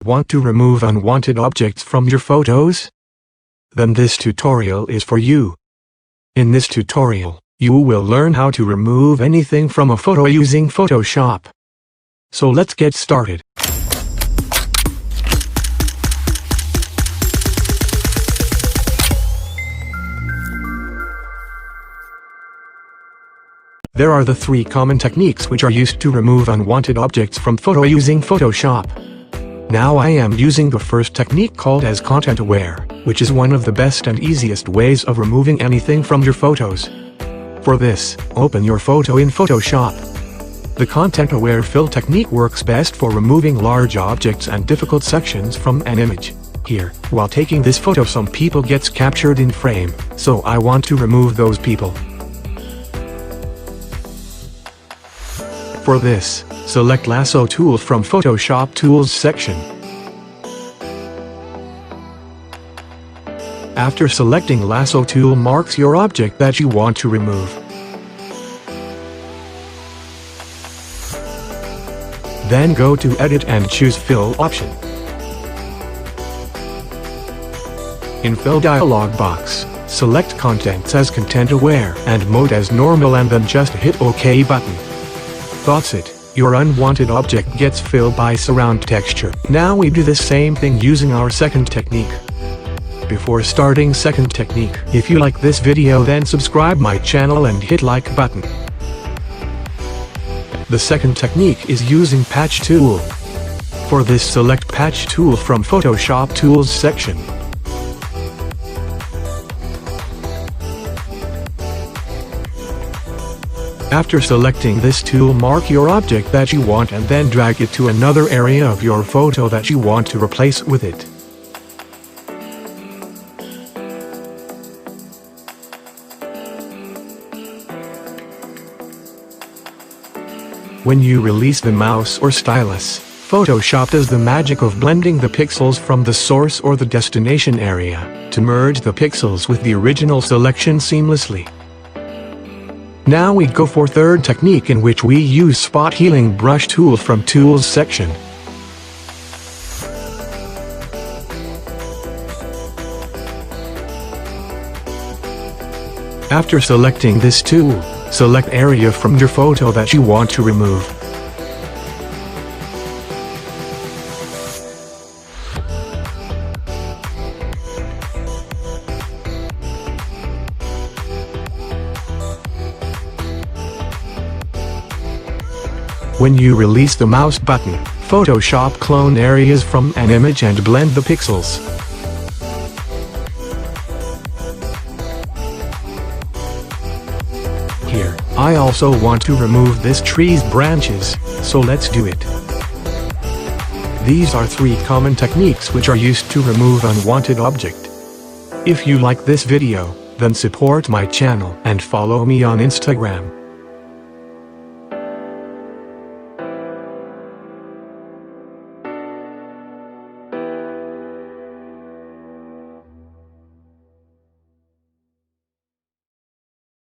Want to remove unwanted objects from your photos? Then this tutorial is for you. In this tutorial, you will learn how to remove anything from a photo using Photoshop. So let's get started. There are the three common techniques which are used to remove unwanted objects from photo using Photoshop. Now I am using the first technique called as content aware, which is one of the best and easiest ways of removing anything from your photos. For this, open your photo in Photoshop. The content aware fill technique works best for removing large objects and difficult sections from an image. Here, while taking this photo, some people gets captured in frame, so I want to remove those people. For this, select Lasso tool from Photoshop Tools section. After selecting Lasso tool, marks your object that you want to remove. Then go to Edit and choose Fill option. In Fill dialog box, select Contents as Content Aware and Mode as Normal and then just hit OK button. That's it, your unwanted object gets filled by surround texture. Now we do the same thing using our second technique. Before starting second technique, if you like this video then subscribe my channel and hit like button. The second technique is using Patch tool. For this, select Patch tool from Photoshop Tools section. After selecting this tool, mark your object that you want and then drag it to another area of your photo that you want to replace with it. When you release the mouse or stylus, Photoshop does the magic of blending the pixels from the source or the destination area, to merge the pixels with the original selection seamlessly. Now we go for third technique, in which we use Spot Healing Brush tool from Tools section. After selecting this tool, select area from your photo that you want to remove. When you release the mouse button, Photoshop clone areas from an image and blend the pixels. Here, I also want to remove this tree's branches, so let's do it. These are three common techniques which are used to remove unwanted object. If you like this video, then support my channel and follow me on Instagram.